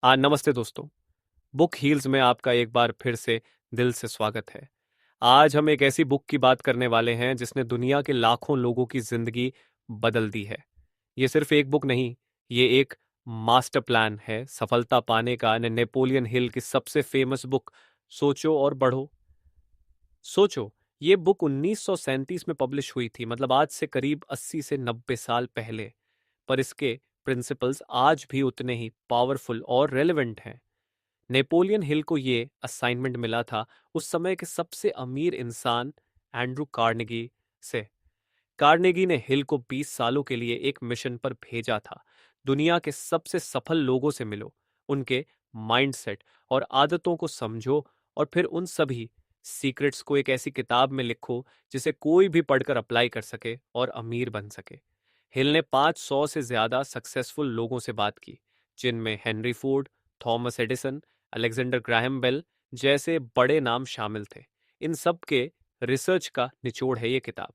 नमस्ते दोस्तों। Book heels में आपका एक बार फिर से दिल से स्वागत है। आज हम एक ऐसी बुक की बात करने वाले हैं जिसने दुनिया के लाखों लोगों की जिंदगी बदल दी है। ये सिर्फ एक बुक नहीं, ये एक मास्टर प्लान है सफलता पाने का। नेपोलियन हिल की सबसे फेमस बुक सोचो और बढ़ो। सोचो, ये बुक 1937 में पब्लिश हुई थी, मतलब आज से करीब 80 से 90 साल पहले। पर इसके प्रिंसिपल्स आज भी उतने ही पावरफुल और रेलेवेंट हैं। नेपोलियन हिल को ये असाइनमेंट मिला था उस समय के सबसे अमीर इंसान एंड्रू कार्नेगी से। कार्नेगी ने हिल को 20 सालों के लिए एक मिशन पर भेजा था। दुनिया के सबसे सफल लोगों से मिलो, उनके माइंडसेट और आदतों को समझो, और फिर उन सभी सीक्रेट्स को एक ऐसी किताब में लिखो जिसे कोई भी पढ़कर अप्लाई कर सके और अमीर बन सके। हिल ने 500 से ज्यादा सक्सेसफुल लोगों से बात की, जिनमें Henry Ford, Thomas Edison, Alexander Graham Bell जैसे बड़े नाम शामिल थे। इन सब के रिसर्च का निचोड़ है ये किताब।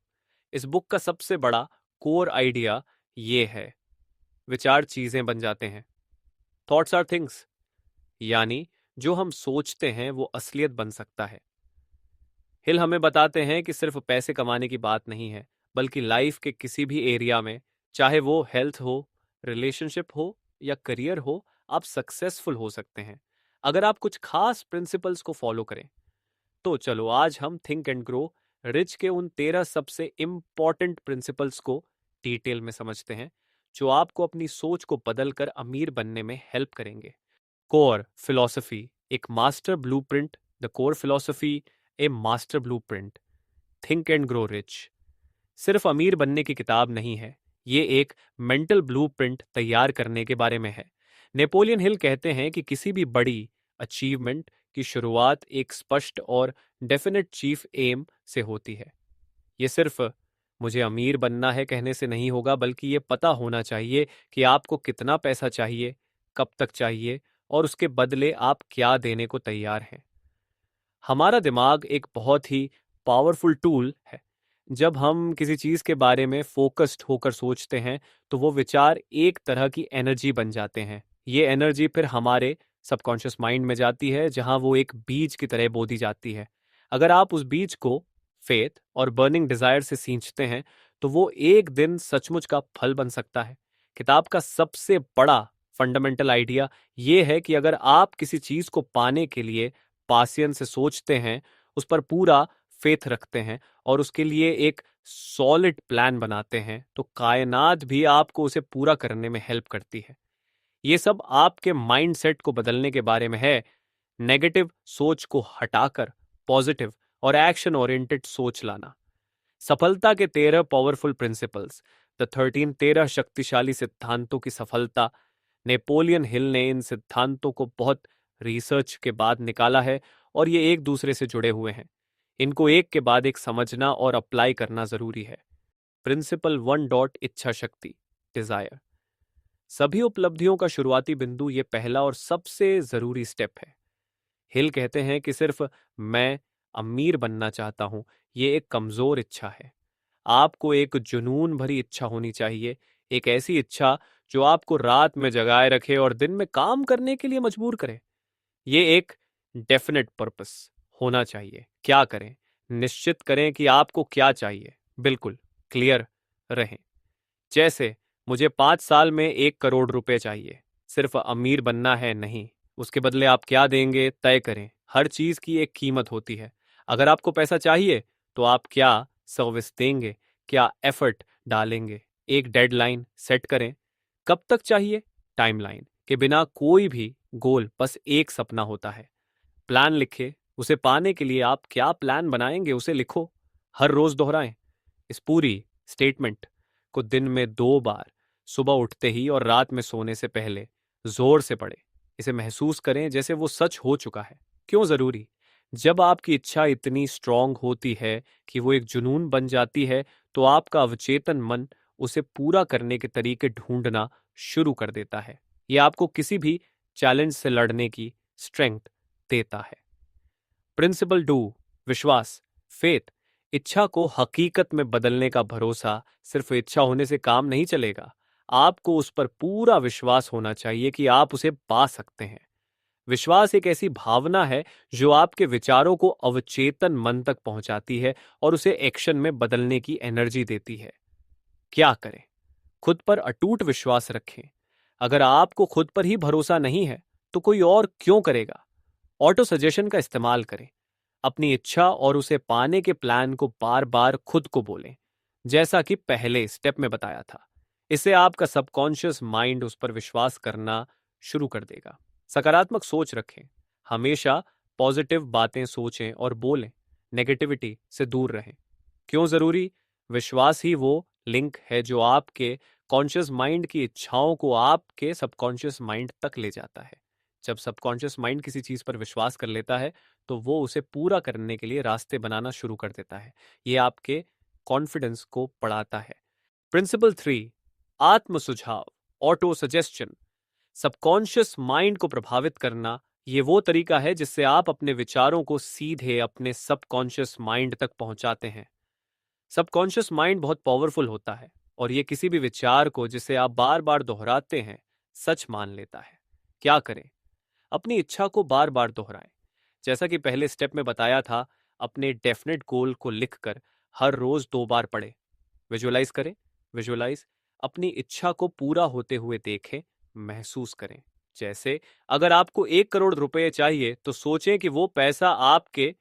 इस बुक का सबसे बड़ा कोर आइडिया ये है, विचार चीजें बन जाते हैं। थॉट्स आर थिंग्स, यानी जो हम सोचते हैं वो असलियत बन सकता है। हिल हमें बताते हैं कि सिर्फ पैसे कमाने की बात नहीं है, बल्कि लाइफ के किसी भी एरिया में, चाहे वो हेल्थ हो, रिलेशनशिप हो या करियर हो, आप सक्सेसफुल हो सकते हैं अगर आप कुछ खास प्रिंसिपल्स को फॉलो करें। तो चलो आज हम थिंक एंड ग्रो रिच के उन 13 सबसे इंपॉर्टेंट प्रिंसिपल्स को डिटेल में समझते हैं, जो आपको अपनी सोच को बदलकर अमीर बनने में हेल्प करेंगे। कोर फिलॉसफी, एक master blueprint. The core philosophy, A master blueprint. Think and grow rich सिर्फ अमीर बनने की किताब नहीं है, ये एक मेंटल ब्लूप्रिंट तैयार करने के बारे में है। नेपोलियन हिल कहते हैं कि किसी भी बड़ी अचीवमेंट की शुरुआत एक स्पष्ट और डेफिनेट चीफ एम से होती है। ये सिर्फ मुझे अमीर बनना है कहने से नहीं होगा, बल्कि ये पता होना चाहिए कि आपको कितना पैसा चाहिए, कब तक चाहिए, और उसके बदले आप क्या देने को तैयार हैं। हमारा दिमाग एक बहुत ही पावरफुल टूल है। जब हम किसी चीज के बारे में फोकस्ड होकर सोचते हैं, तो वो विचार एक तरह की एनर्जी बन जाते हैं। ये एनर्जी फिर हमारे सबकॉन्शियस माइंड में जाती है, जहां वो एक बीज की तरह बोदी जाती है। अगर आप उस बीज को फेथ और बर्निंग डिजायर से सींचते हैं, तो वो एक दिन सचमुच का फल बन सकता है। किताब का सबसे बड़ा फंडामेंटल आइडिया ये है कि अगर आप किसी चीज को पाने के लिए पासियंस से सोचते हैं, उस पर पूरा फेथ रखते हैं और उसके लिए एक सॉलिड प्लान बनाते हैं, तो कायनात भी आपको उसे पूरा करने में हेल्प करती है। ये सब आपके माइंडसेट को बदलने के बारे में है। नेगेटिव सोच को हटाकर पॉजिटिव और एक्शन ओरिएंटेड सोच लाना। सफलता के 13 पावरफुल प्रिंसिपल्स, द 13 शक्तिशाली सिद्धांतों की सफलता। नेपोलियन हिल ने इन सिद्धांतों को बहुत रिसर्च के बाद निकाला है, और ये एक दूसरे से जुड़े हुए हैं। इनको एक के बाद एक समझना और अप्लाई करना जरूरी है। प्रिंसिपल 1 इच्छा शक्ति, डिजायर। सभी उपलब्धियों का शुरुआती बिंदु ये पहला और सबसे जरूरी स्टेप है। हिल कहते हैं कि सिर्फ मैं अमीर बनना चाहता हूं, ये एक कमजोर इच्छा है। आपको एक जुनून भरी इच्छा होनी चाहिए, एक ऐसी इच्छा जो आपको रात में जगाए रखे और दिन में काम करने के लिए मजबूर करे। ये एक डेफिनेट पर्पस होना चाहिए। क्या करें? निश्चित करें कि आपको क्या चाहिए, बिल्कुल क्लियर रहें। जैसे मुझे 5 साल में 1 करोड़ रुपए चाहिए। सिर्फ अमीर बनना है नहीं, उसके बदले आप क्या देंगे तय करें। हर चीज की एक कीमत होती है। अगर आपको पैसा चाहिए, तो आप क्या सर्विस देंगे, क्या एफर्ट डालेंगे। एक डेडलाइन सेट करें। कब तक चाहिए? टाइमलाइन के बिना कोई भी गोल बस एक सपना होता है। प्लान लिखे, उसे पाने के लिए आप क्या प्लान बनाएंगे उसे लिखो। हर रोज दोहराएं। इस पूरी स्टेटमेंट को दिन में 2 बार, सुबह उठते ही और रात में सोने से पहले, जोर से पढ़ें। इसे महसूस करें जैसे वो सच हो चुका है। क्यों जरूरी? जब आपकी इच्छा इतनी स्ट्रांग होती है कि वो एक जुनून बन जाती है, तो आपका अवचेतन मन उसे पूरा करने के तरीके ढूंढना शुरू कर देता है। ये आपको किसी भी चैलेंज से लड़ने की स्ट्रेंथ देता है। प्रिंसिपल 2, विश्वास, फेथ। इच्छा को हकीकत में बदलने का भरोसा। सिर्फ इच्छा होने से काम नहीं चलेगा। आपको उस पर पूरा विश्वास होना चाहिए कि आप उसे पा सकते हैं। विश्वास एक ऐसी भावना है जो आपके विचारों को अवचेतन मन तक पहुंचाती है और उसे एक्शन में बदलने की एनर्जी देती है। क्या करें? खुद पर अटूट विश्वास रखें। अगर आपको खुद पर ही भरोसा नहीं है, तो कोई और क्यों करेगा? ऑटो सजेशन का इस्तेमाल करें। अपनी इच्छा और उसे पाने के प्लान को बार बार खुद को बोलें, जैसा कि पहले स्टेप में बताया था। इससे आपका सबकॉन्शियस माइंड उस पर विश्वास करना शुरू कर देगा। सकारात्मक सोच रखें। हमेशा पॉजिटिव बातें सोचें और बोलें। नेगेटिविटी से दूर रहें। क्यों जरूरी? विश्वास ही वो लिंक है जो आपके कॉन्शियस माइंड की इच्छाओं को आपके सबकॉन्शियस माइंड तक ले जाता है। जब सबकॉन्शियस माइंड किसी चीज पर विश्वास कर लेता है, तो वो उसे पूरा करने के लिए रास्ते बनाना शुरू कर देता है। ये आपके कॉन्फिडेंस को बढ़ाता है। प्रिंसिपल 3, आत्म सुझाव, ऑटो सजेशन। सबकॉन्शियस माइंड को प्रभावित करना ये वो तरीका है जिससे आप अपने विचारों को सीधे अपने सबकॉन्शियस माइंड तक पहुंचाते हैं। सबकॉन्शियस माइंड बहुत पावरफुल होता है और ये किसी भी विचार को जिसे आप बार बार दोहराते हैं, सच मान लेता है। क्या करें? अपनी इच्छा को बार बार दोहराएं। जैसा कि पहले स्टेप में बताया था, अपने डेफिनेट गोल को लिखकर हर रोज 2 बार पढ़ें। विजुअलाइज करें। विजुअलाइज अपनी इच्छा को पूरा होते हुए देखें, महसूस करें। जैसे अगर आपको 1 करोड़ रुपए चाहिए, तो सोचें कि वो पैसा आपके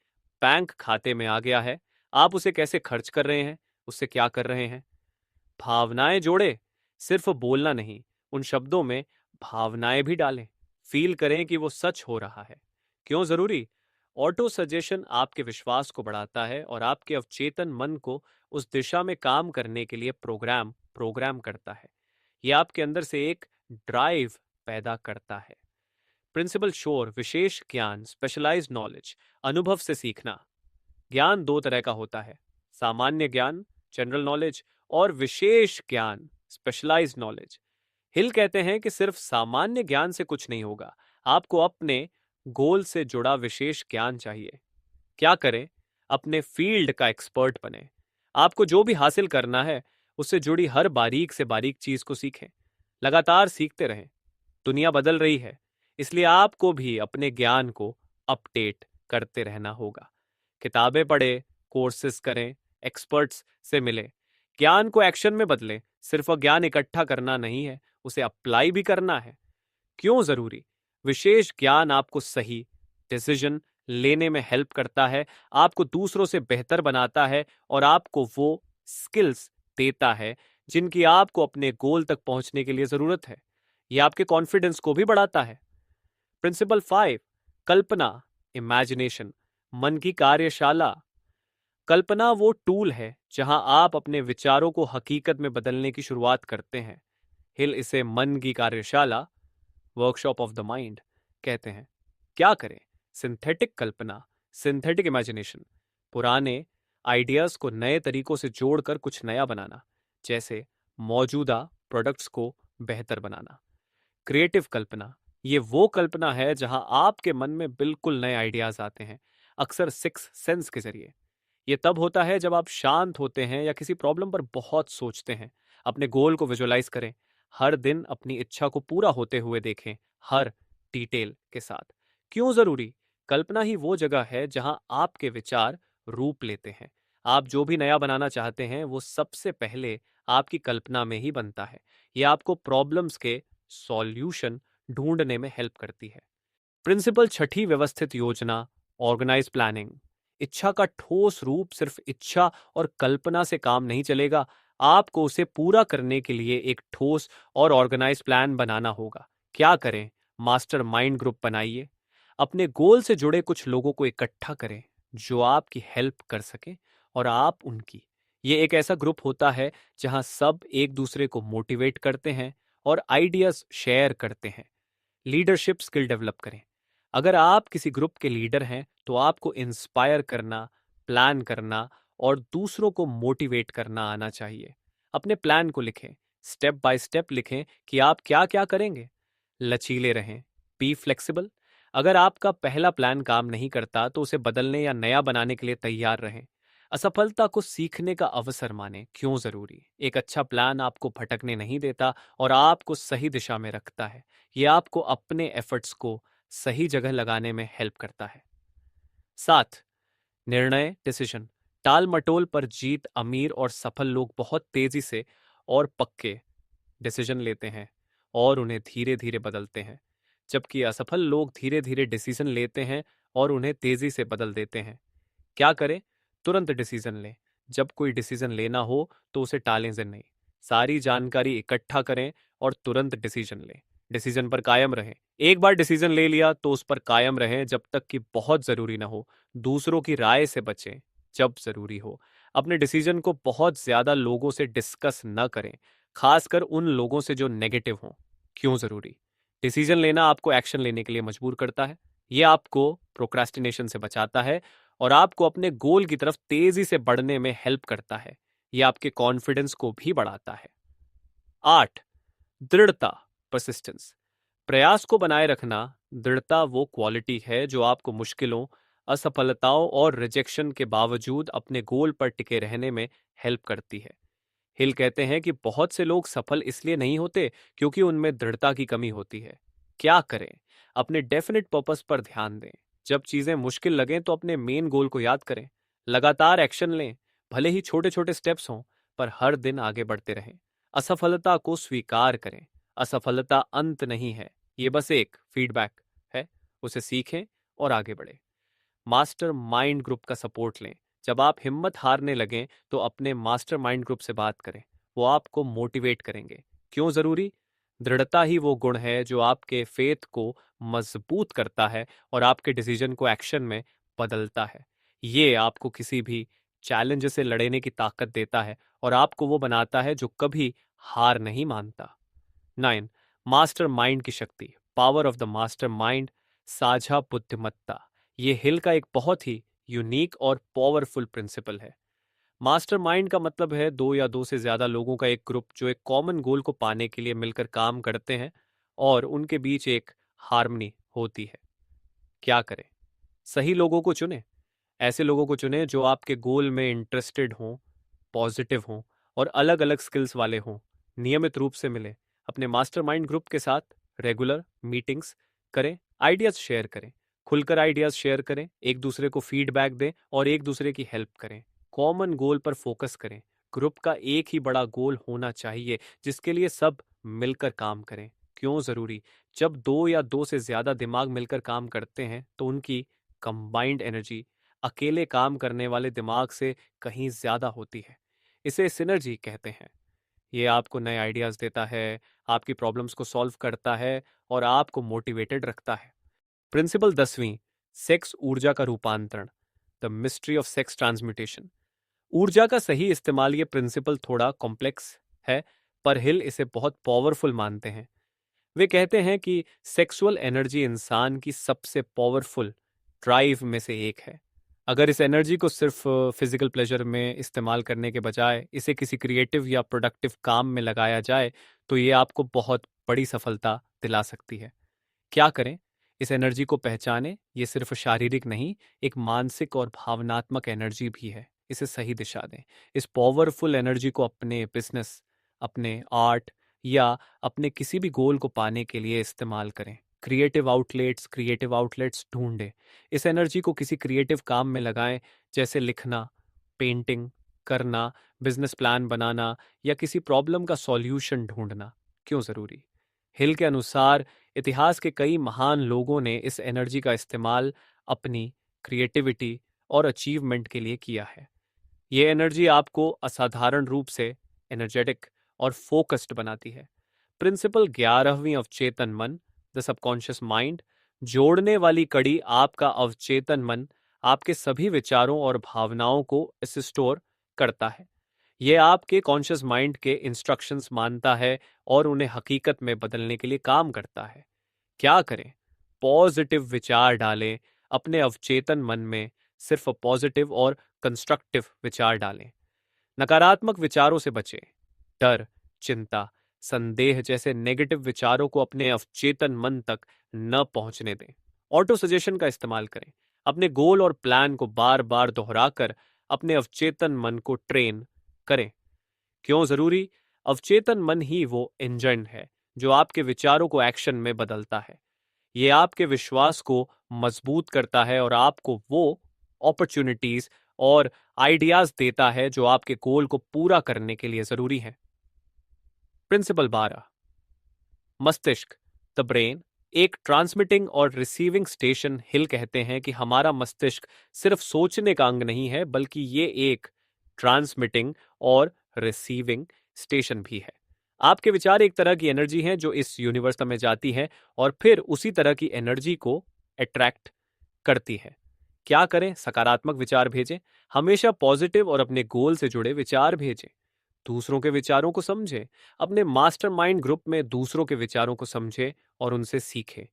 बैंक खाते में आ गया है। आप उसे कैसे खर्च कर रहे हैं, उससे क्या कर रहे हैं। भावनाएं जोड़े, सिर्फ बोलना नहीं, उन शब्दों में भावनाएं भी डालें। फील करें कि वो सच हो रहा है। क्यों जरूरी? ऑटो सजेशन आपके विश्वास को बढ़ाता है और आपके अवचेतन मन को उस दिशा में काम करने के लिए प्रोग्राम प्रोग्राम करता है। यह आपके अंदर से एक ड्राइव पैदा करता है। प्रिंसिपल शोर, विशेष ज्ञान, स्पेशलाइज्ड नॉलेज, अनुभव से सीखना। ज्ञान 2 तरह का होता है: सामान्य ज्ञान, जनरल नॉलेज, और विशेष ज्ञान, स्पेशलाइज्ड नॉलेज। हिल कहते हैं कि सिर्फ सामान्य ज्ञान से कुछ नहीं होगा, आपको अपने गोल से जुड़ा विशेष ज्ञान चाहिए। क्या करें? अपने फील्ड का एक्सपर्ट बने। आपको जो भी हासिल करना है, उससे जुड़ी हर बारीक से बारीक चीज को सीखें। लगातार सीखते रहें। दुनिया बदल रही है, इसलिए आपको भी अपने ज्ञान को अपडेट करते रहना होगा। किताबें पढ़ें, कोर्सेज करें, एक्सपर्ट्स से मिलें। ज्ञान को एक्शन में बदलें। सिर्फ ज्ञान इकट्ठा करना नहीं है, उसे अप्लाई भी करना है। क्यों जरूरी? विशेष ज्ञान आपको सही डिसीजन लेने में हेल्प करता है, आपको दूसरों से बेहतर बनाता है और आपको वो स्किल्स देता है जिनकी आपको अपने गोल तक पहुंचने के लिए जरूरत है। यह आपके कॉन्फिडेंस को भी बढ़ाता है। प्रिंसिपल 5, कल्पना, इमेजिनेशन, मन की कार्यशाला। कल्पना वो टूल है जहां आप अपने विचारों को हकीकत में बदलने की शुरुआत करते हैं। हिल इसे मन की कार्यशाला, वर्कशॉप ऑफ द माइंड कहते हैं। क्या करें? सिंथेटिक कल्पना, सिंथेटिक इमेजिनेशन, पुराने आइडियाज को नए तरीकों से जोड़कर कुछ नया बनाना, जैसे मौजूदा प्रोडक्ट्स को बेहतर बनाना। क्रिएटिव कल्पना, ये वो कल्पना है जहां आपके मन में बिल्कुल नए आइडियाज आते हैं, अक्सर सिक्स सेंस के जरिए। ये तब होता है जब आप शांत होते हैं या किसी प्रॉब्लम पर बहुत सोचते हैं। अपने गोल को विजुअलाइज करें। हर दिन अपनी इच्छा को पूरा होते हुए देखें, हर डिटेल के साथ। क्यों जरूरी? कल्पना ही वो जगह है जहां आपके विचार रूप लेते हैं। आप जो भी नया बनाना चाहते हैं, वो सबसे पहले आपकी कल्पना में ही बनता है। यह आपको प्रॉब्लम्स के सॉल्यूशन ढूंढने में हेल्प करती है। प्रिंसिपल 6, व्यवस्थित योजना, ऑर्गेनाइज प्लानिंग। इच्छा का ठोस रूप सिर्फ इच्छा और कल्पना से काम नहीं चलेगा, आपको उसे पूरा करने के लिए एक ठोस और ऑर्गेनाइज प्लान बनाना होगा। क्या करें? मास्टर माइंड ग्रुप बनाइए। अपने गोल से जुड़े कुछ लोगों को इकट्ठा करें जो आपकी हेल्प कर सके और आप उनकी। ये एक ऐसा ग्रुप होता है जहां सब एक दूसरे को मोटिवेट करते हैं और आइडियाज शेयर करते हैं। लीडरशिप स्किल डेवलप करें। अगर आप किसी ग्रुप के लीडर हैं, तो आपको इंस्पायर करना, प्लान करना और दूसरों को मोटिवेट करना आना चाहिए। अपने प्लान को लिखें, स्टेप बाय स्टेप लिखें कि आप क्या क्या करेंगे। लचीले रहें, बी फ्लेक्सिबल। अगर आपका पहला प्लान काम नहीं करता, तो उसे बदलने या नया बनाने के लिए तैयार रहें। असफलता को सीखने का अवसर माने, क्यों जरूरी? एक अच्छा प्लान आपको भटकने नहीं देता और आपको सही दिशा में रखता है। यह आपको अपने एफर्ट्स को सही जगह लगाने में हेल्प करता है। 7, निर्णय डिसीजन। टाल मटोल पर जीत अमीर और सफल लोग बहुत तेजी से और पक्के डिसीजन लेते हैं और उन्हें धीरे धीरे बदलते हैं, जबकि असफल लोग धीरे धीरे डिसीजन लेते हैं और उन्हें तेजी से बदल देते हैं। क्या करें? तुरंत डिसीजन लें। जब कोई डिसीजन लेना हो तो उसे टालें से नहीं। सारी जानकारी इकट्ठा करें और तुरंत डिसीजन लें। डिसीजन पर कायम रहें। एक बार डिसीजन ले लिया तो उस पर कायम रहें जब तक कि बहुत जरूरी ना हो। दूसरों की राय से बचें जब जरूरी हो। अपने डिसीजन को बहुत ज्यादा लोगों से डिस्कस न करें, खासकर उन लोगों से जो नेगेटिव हों। क्यों जरूरी? डिसीजन लेना आपको एक्शन लेने के लिए मजबूर करता है। यह आपको प्रोक्रास्टिनेशन से बचाता है और आपको अपने गोल की तरफ तेजी से बढ़ने में हेल्प करता है। यह आपके कॉन्फिडेंस को भी बढ़ाता है। 8, दृढ़ता, परसिस्टेंस। प्रयास को बनाए रखना, दृढ़ता वो क्वालिटी है जो आपको मुश्किलों, असफलताओं और रिजेक्शन के बावजूद अपने गोल पर टिके रहने में हेल्प करती है। हिल कहते हैं कि बहुत से लोग सफल इसलिए नहीं होते क्योंकि उनमें दृढ़ता की कमी होती है। क्या करें? अपने डेफिनेट पर्पस पर ध्यान दें। जब चीजें मुश्किल लगें तो अपने मेन गोल को याद करें। लगातार एक्शन लें, भले ही छोटे छोटे स्टेप्स हों, पर हर दिन आगे बढ़ते रहें। असफलता को स्वीकार करें। असफलता अंत नहीं है, ये बस एक फीडबैक है। उसे सीखें और आगे बढ़ें। मास्टर माइंड ग्रुप का सपोर्ट लें। जब आप हिम्मत हारने लगें तो अपने मास्टर माइंड ग्रुप से बात करें। वो आपको मोटिवेट करेंगे। क्यों जरूरी? दृढ़ता ही वो गुण है जो आपके फेथ को मजबूत करता है और आपके डिसीजन को एक्शन में बदलता है। ये आपको किसी भी चैलेंज से लड़ने की ताकत देता है और आपको वो बनाता है जो कभी हार नहीं मानता। 9, मास्टर माइंड की शक्ति, power of the master mind, साझा बुद्धिमत्ता। ये हिल का एक बहुत ही यूनिक और पावरफुल प्रिंसिपल है। मास्टरमाइंड का मतलब है दो या दो से ज्यादा लोगों का एक ग्रुप जो एक कॉमन गोल को पाने के लिए मिलकर काम करते हैं और उनके बीच एक हार्मनी होती है। क्या करें? सही लोगों को चुनें। ऐसे लोगों को चुनें जो आपके गोल में इंटरेस्टेड हों, पॉजिटिव हों और अलग अलग स्किल्स वाले हों। नियमित रूप से मिलें। अपने मास्टरमाइंड ग्रुप के साथ रेगुलर मीटिंग्स करें, आइडियाज शेयर करें। खुलकर आइडियाज शेयर करें, एक दूसरे को फीडबैक दें और एक दूसरे की हेल्प करें। कॉमन गोल पर फोकस करें। ग्रुप का एक ही बड़ा गोल होना चाहिए जिसके लिए सब मिलकर काम करें। क्यों जरूरी? जब दो या दो से ज्यादा दिमाग मिलकर काम करते हैं तो उनकी कंबाइंड एनर्जी अकेले काम करने वाले दिमाग से कहीं ज्यादा होती है। इसे सिनर्जी कहते हैं। ये आपको नए आइडियाज देता है, आपकी प्रॉब्लम्स को सॉल्व करता है और आपको मोटिवेटेड रखता है। प्रिंसिपल 10वीं, सेक्स ऊर्जा का रूपांतरण, the mystery of sex transmutation. ऊर्जा का सही इस्तेमाल, ये प्रिंसिपल थोड़ा कॉम्प्लेक्स है, पर हिल इसे बहुत पावरफुल मानते हैं। वे कहते हैं कि सेक्सुअल एनर्जी इंसान की सबसे पावरफुल ड्राइव में से एक है। अगर इस एनर्जी को सिर्फ फिजिकल प्लेजर में इस्तेमाल करने के बजाय इसे किसी क्रिएटिव या प्रोडक्टिव काम में लगाया जाए तो ये आपको बहुत बड़ी सफलता दिला सकती है। क्या करें? इस एनर्जी को पहचानें। ये सिर्फ शारीरिक नहीं, एक मानसिक और भावनात्मक एनर्जी भी है। इसे सही दिशा दें। इस पावरफुल एनर्जी को अपने बिजनेस, अपने आर्ट या अपने किसी भी गोल को पाने के लिए इस्तेमाल करें। क्रिएटिव आउटलेट्स ढूंढें। इस एनर्जी को किसी क्रिएटिव काम में लगाएं, जैसे लिखना, पेंटिंग करना, बिजनेस प्लान बनाना या किसी प्रॉब्लम का सॉल्यूशन ढूंढना। क्यों जरूरी? हिल के अनुसार इतिहास के कई महान लोगों ने इस एनर्जी का इस्तेमाल अपनी क्रिएटिविटी और अचीवमेंट के लिए किया है। ये एनर्जी आपको असाधारण रूप से एनर्जेटिक और फोकस्ड बनाती है। प्रिंसिपल 11वीं, अवचेतन मन, द सबकॉन्शियस माइंड। जोड़ने वाली कड़ी, आपका अवचेतन मन आपके सभी विचारों और भावनाओं को स्टोर करता है। यह आपके कॉन्शियस माइंड के इंस्ट्रक्शंस मानता है और उन्हें हकीकत में बदलने के लिए काम करता है। क्या करें? पॉजिटिव विचार डालें। अपने अवचेतन मन में सिर्फ पॉजिटिव और कंस्ट्रक्टिव विचार डालें। नकारात्मक विचारों से बचें। डर, चिंता, संदेह जैसे नेगेटिव विचारों को अपने अवचेतन मन तक न पहुंचने दें। ऑटो सजेशन का इस्तेमाल करें। अपने गोल और प्लान को बार बार दोहराकर अपने अवचेतन मन को ट्रेन करें। क्यों जरूरी? अवचेतन मन ही वो इंजन है जो आपके विचारों को एक्शन में बदलता है। ये आपके विश्वास को मजबूत करता है और आपको वो अपॉर्चुनिटीज और आइडियाज देता है जो आपके गोल को पूरा करने के लिए जरूरी है। प्रिंसिपल 12। मस्तिष्क, द ब्रेन, एक ट्रांसमिटिंग और रिसीविंग स्टेशन। हिल कहते हैं कि हमारा मस्तिष्क सिर्फ सोचने का अंग नहीं है, बल्कि ये एक ट्रांसमिटिंग और रिसीविंग स्टेशन भी है। आपके विचार एक तरह की एनर्जी है जो इस यूनिवर्स में जाती है और फिर उसी तरह की एनर्जी को अट्रैक्ट करती है। क्या करें? सकारात्मक विचार भेजें, हमेशा पॉजिटिव और अपने गोल से जुड़े विचार भेजें। दूसरों के विचारों को समझें, अपने मास्टरमाइंड ग्रुप में दूसरों के विचारों को समझें और उनसे सीखें।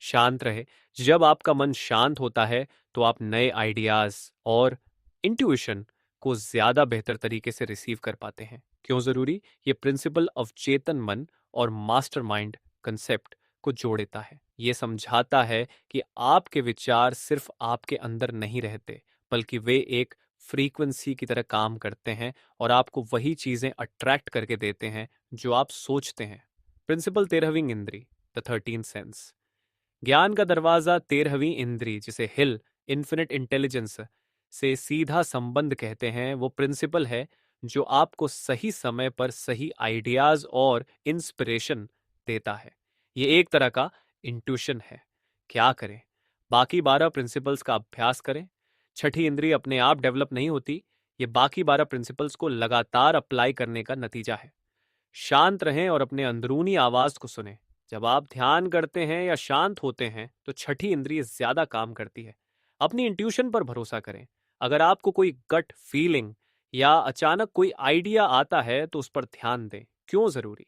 शांत रहे, जब आपका मन शांत होता है तो आप नए आइडियाज और इंट्यूशन को ज्यादा बेहतर तरीके से रिसीव कर पाते हैं। क्यों जरूरी? ये प्रिंसिपल अवचेतन मन और मास्टरमाइंड कंसेप्ट को जोड़ता है। ये समझाता है कि आपके विचार सिर्फ आपके अंदर नहीं रहते, बल्कि वे एक फ्रीक्वेंसी की तरह काम करते हैं और आपको वही चीजें अट्रैक्ट करके देते हैं जो आप सोचते हैं। प्रिंसिपल 13वीं इंद्री, द 13th सेंस। ज्ञान का दरवाजा 13वीं इंद्री, जिसे हिल इन्फिनिट इंटेलिजेंस से सीधा संबंध कहते हैं, वो प्रिंसिपल है जो आपको सही समय पर सही आइडियाज और इंस्पिरेशन देता है। ये एक तरह का इंट्यूशन है। क्या करें? बाकी 12 प्रिंसिपल्स का अभ्यास करें। छठी इंद्री अपने आप डेवलप नहीं होती, ये बाकी 12 प्रिंसिपल्स को लगातार अप्लाई करने का नतीजा है। शांत रहें और अपने अंदरूनी आवाज को सुनें। जब आप ध्यान करते हैं या शांत होते हैं तो छठी इंद्रिय ज्यादा काम करती है। अपनी इंट्यूशन पर भरोसा करें। अगर आपको कोई गट फीलिंग या अचानक कोई आइडिया आता है तो उस पर ध्यान दें। क्यों जरूरी?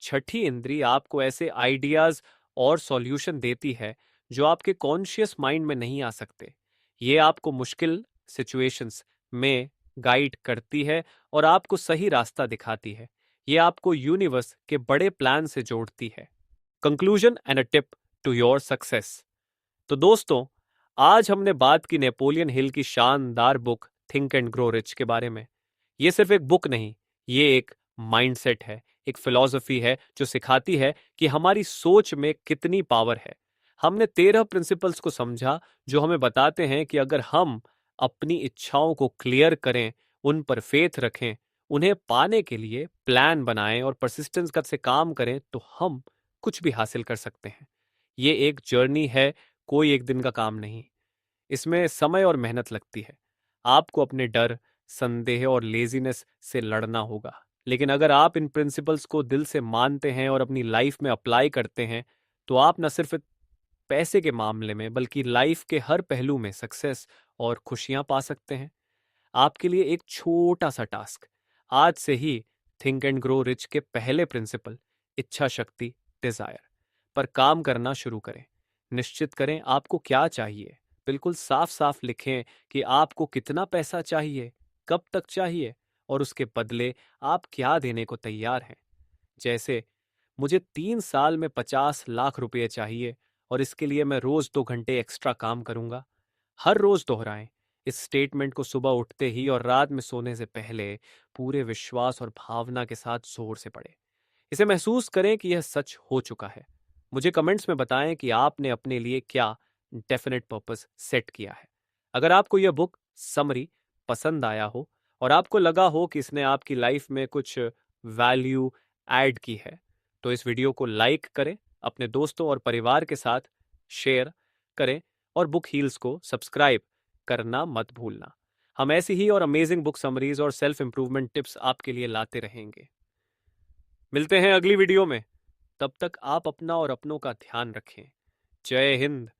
छठी इंद्रिय आपको ऐसे आइडियाज और सॉल्यूशन देती है जो आपके कॉन्शियस माइंड में नहीं आ सकते। ये आपको मुश्किल सिचुएशंस में गाइड करती है और आपको सही रास्ता दिखाती है। ये आपको यूनिवर्स के बड़े प्लान से जोड़ती है। Conclusion and a tip to your success. तो दोस्तों, आज हमने बात की नेपोलियन हिल की शानदार book think and grow rich के बारे में। ये सिर्फ एक बुक नहीं, ये एक माइंडसेट है, एक फिलॉसफी है जो सिखाती है कि हमारी सोच में कितनी पावर है। हमने 13 प्रिंसिपल्स को समझा जो हमें बताते हैं कि अगर हम अपनी इच्छाओं को क्लियर करें, उन पर फेथ रखें, उन्हें पाने के लिए प्लान बनाएं और परसिस्टेंस से काम करें तो हम कुछ भी हासिल कर सकते हैं। ये एक जर्नी है, कोई एक दिन का काम नहीं। इसमें समय और मेहनत लगती है। आपको अपने डर, संदेह और लेजीनेस से लड़ना होगा। लेकिन अगर आप इन प्रिंसिपल्स को दिल से मानते हैं और अपनी लाइफ में अप्लाई करते हैं तो आप न सिर्फ पैसे के मामले में बल्कि लाइफ के हर पहलू में सक्सेस और खुशियां पा सकते हैं। आपके लिए एक छोटा सा टास्क, आज से ही थिंक एंड ग्रो रिच के पहले प्रिंसिपल, इच्छा शक्ति, डिजायर पर काम करना शुरू करें। निश्चित करें आपको क्या चाहिए। बिल्कुल साफ साफ लिखें कि आपको कितना पैसा चाहिए, कब तक चाहिए और उसके बदले आप क्या देने को तैयार हैं। जैसे, मुझे 3 साल में 50 लाख रुपए चाहिए और इसके लिए मैं रोज 2 घंटे एक्स्ट्रा काम करूंगा। हर रोज दोहराएं इस स्टेटमेंट को, सुबह उठते ही और रात में सोने से पहले पूरे विश्वास और भावना के साथ जोर से पढ़ें। इसे महसूस करें कि यह सच हो चुका है। मुझे कमेंट्स में बताएं कि आपने अपने लिए क्या डेफिनेट पर्पस सेट किया है। अगर आपको यह बुक समरी पसंद आया हो और आपको लगा हो कि इसने आपकी लाइफ में कुछ वैल्यू ऐड की है तो इस वीडियो को लाइक करें, अपने दोस्तों और परिवार के साथ शेयर करें और बुक हील्स को सब्सक्राइब करना मत भूलना। हम ऐसी ही और अमेजिंग बुक समरीज और सेल्फ इंप्रूवमेंट टिप्स आपके लिए लाते रहेंगे। मिलते हैं अगली वीडियो में। तब तक आप अपना और अपनों का ध्यान रखें। जय हिंद।